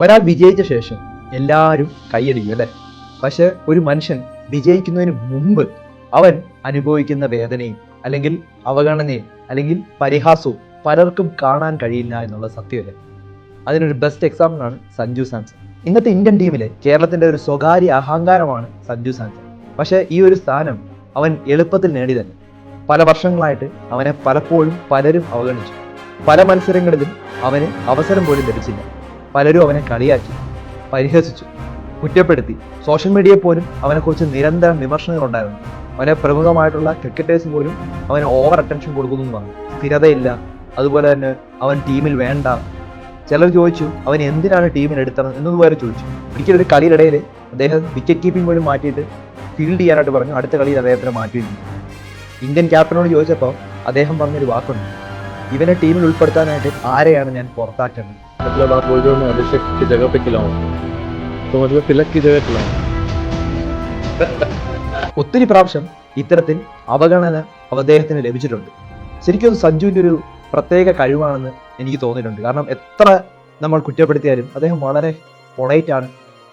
ഒരാൾ വിജയിച്ച ശേഷം എല്ലാവരും കൈയടിക്കും അല്ലേ? പക്ഷെ ഒരു മനുഷ്യൻ വിജയിക്കുന്നതിന് മുമ്പ് അവൻ അനുഭവിക്കുന്ന വേദനയും അല്ലെങ്കിൽ അവഗണനയും അല്ലെങ്കിൽ പരിഹാസവും പലർക്കും കാണാൻ കഴിയില്ല എന്നുള്ള സത്യമല്ലേ? അതിനൊരു ബെസ്റ്റ് എക്സാമ്പിളാണ് സഞ്ജു സാംസൺ. ഇന്നത്തെ ഇന്ത്യൻ ടീമിലെ കേരളത്തിന്റെ ഒരു സ്വകാര്യ അഹങ്കാരമാണ് സഞ്ജു സാംസൺ. പക്ഷെ ഈ ഒരു സ്ഥാനം അവൻ എളുപ്പത്തിൽ നേടി തന്നെ. പല വർഷങ്ങളായിട്ട് അവനെ പലപ്പോഴും പലരും അവഗണിച്ചു. പല മത്സരങ്ങളിലും അവന് അവസരം പോലും ലഭിച്ചില്ല. പലരും അവനെ കളിയാക്കി, പരിഹസിച്ചു, കുറ്റപ്പെടുത്തി. സോഷ്യൽ മീഡിയയിൽ പോലും അവനെക്കുറിച്ച് നിരന്തരം വിമർശനങ്ങൾ ഉണ്ടായിരുന്നു. അവനെ പ്രമുഖമായിട്ടുള്ള ക്രിക്കറ്റേഴ്സ് പോലും അവന് ഓവർ അറ്റൻഷൻ കൊടുക്കുന്നതാണ്. സ്ഥിരതയില്ല, അതുപോലെ തന്നെ അവൻ ടീമിൽ വേണ്ട. ചിലർ ചോദിച്ചു അവൻ എന്തിനാണ് ടീമിൽ എടുത്തത് എന്നതുപോലെ ചോദിച്ചു. ഒരിക്കലൊരു കളിയിടയിൽ അദ്ദേഹം വിക്കറ്റ് കീപ്പിംഗ് പോലും മാറ്റിയിട്ട് ഫീൽഡ് ചെയ്യാനായിട്ട് പറഞ്ഞു. അടുത്ത കളിയിൽ അദ്ദേഹത്തിന് മാറ്റിയിരുന്നു. ഇന്ത്യൻ ക്യാപ്റ്റനോട് ചോദിച്ചപ്പോൾ അദ്ദേഹം പറഞ്ഞൊരു വാക്കുണ്ട്, ഇവനെ ടീമിൽ ഉൾപ്പെടുത്താനായിട്ട് ആരെയാണ് ഞാൻ പുറത്താക്കേണ്ടത്? मतलब आप बोल रहे हो मैं अभिषेक की जगह पे खिलाऊं, तो मतलब तिलक की जगह खिलाऊं. ഒത്തിരി പ്രാവശ്യം ഇത്തരത്തിൽ അവഗണന അദ്ദേഹത്തിന് ലഭിച്ചിട്ടുണ്ട്. ശരിക്കും സഞ്ജുവിൻ്റെ ഒരു പ്രത്യേക കഴിവാണെന്ന് എനിക്ക് തോന്നിയിട്ടുണ്ട്. കാരണം എത്ര നമ്മൾ കുറ്റപ്പെടുത്തിയാലും അദ്ദേഹം വളരെ പൊളൈറ്റാണ്,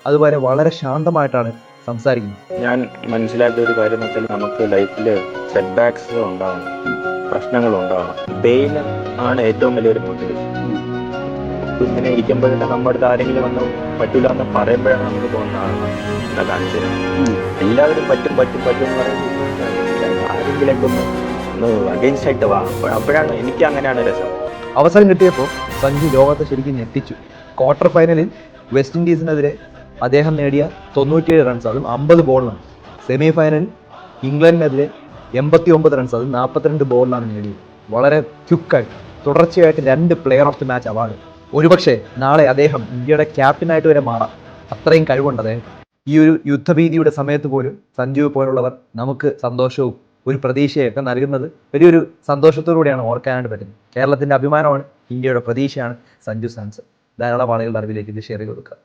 അതുപോലെ വളരെ ശാന്തമായിട്ടാണ് സംസാരിക്കുന്നത്. ഞാൻ മനസ്സിലാക്കിയ ഒരു കാര്യം എന്ന് വെച്ചാൽ നമുക്ക് ലൈഫിൽ സെറ്റ് ബാക്സ് ഉണ്ടാവണം, പ്രശ്നങ്ങളുണ്ടാവണം. പെയിൻ ആണ് ഏറ്റവും വലിയൊരു മോട്ടിവേഷൻ. ഇങ്ങനെ ഇരിക്കുമ്പോഴത്തെ നമ്മുടെ അടുത്ത് ആരെങ്കിലും വന്ന് പറ്റൂല എന്ന് പറയുമ്പോഴാണ് നമുക്ക് തോന്നുന്നത് കാണിച്ചത്. എല്ലാവരും പറ്റും പറ്റും പറ്റും എന്ന് പറയുമ്പോൾ ആരെങ്കിലൊക്കെ ഒന്ന് അഗെയിൻസ്റ്റ് ആയിട്ട് വാ. അപ്പോഴാണ് എനിക്ക് അങ്ങനെയാണ് രസം. അവസരം കിട്ടിയപ്പോൾ സഞ്ജു ലോകത്തെ ശരിക്കും ഞെട്ടിച്ചു. ക്വാർട്ടർ ഫൈനലിൽ വെസ്റ്റ് ഇൻഡീസിനെതിരെ അദ്ദേഹം നേടിയ 97 റൺസ്, അതും 50 ബോളിലാണ്. സെമി ഫൈനലിൽ ഇംഗ്ലണ്ടിനെതിരെ 89 റൺസ്, അതും 42 ബോളിലാണ് നേടിയത്. വളരെ ക്വിക്കായിട്ട് തുടർച്ചയായിട്ട് 2 player of the match award. ഒരുപക്ഷെ നാളെ അദ്ദേഹം ഇന്ത്യയുടെ ക്യാപ്റ്റനായിട്ട് വരെ മാറാം. അത്രയും കഴിവുണ്ട് അദ്ദേഹം. ഈ ഒരു യുദ്ധഭീതിയുടെ സമയത്ത് പോലും സഞ്ജു പോലുള്ളവർ നമുക്ക് സന്തോഷവും ഒരു പ്രതീക്ഷയൊക്കെ നൽകുന്നത് വലിയൊരു സന്തോഷത്തോടുകൂടിയാണ് ഓർക്കാനായിട്ട് പറ്റുന്നത്. കേരളത്തിന്റെ അഭിമാനമാണ്, ഇന്ത്യയുടെ പ്രതീക്ഷയാണ് സഞ്ജു സാംസൺ. ധാരാളം ആളുകളുടെ അറിവിലേക്ക് ഇത് ഷെയർ ചെയ്ത് കൊടുക്കുക.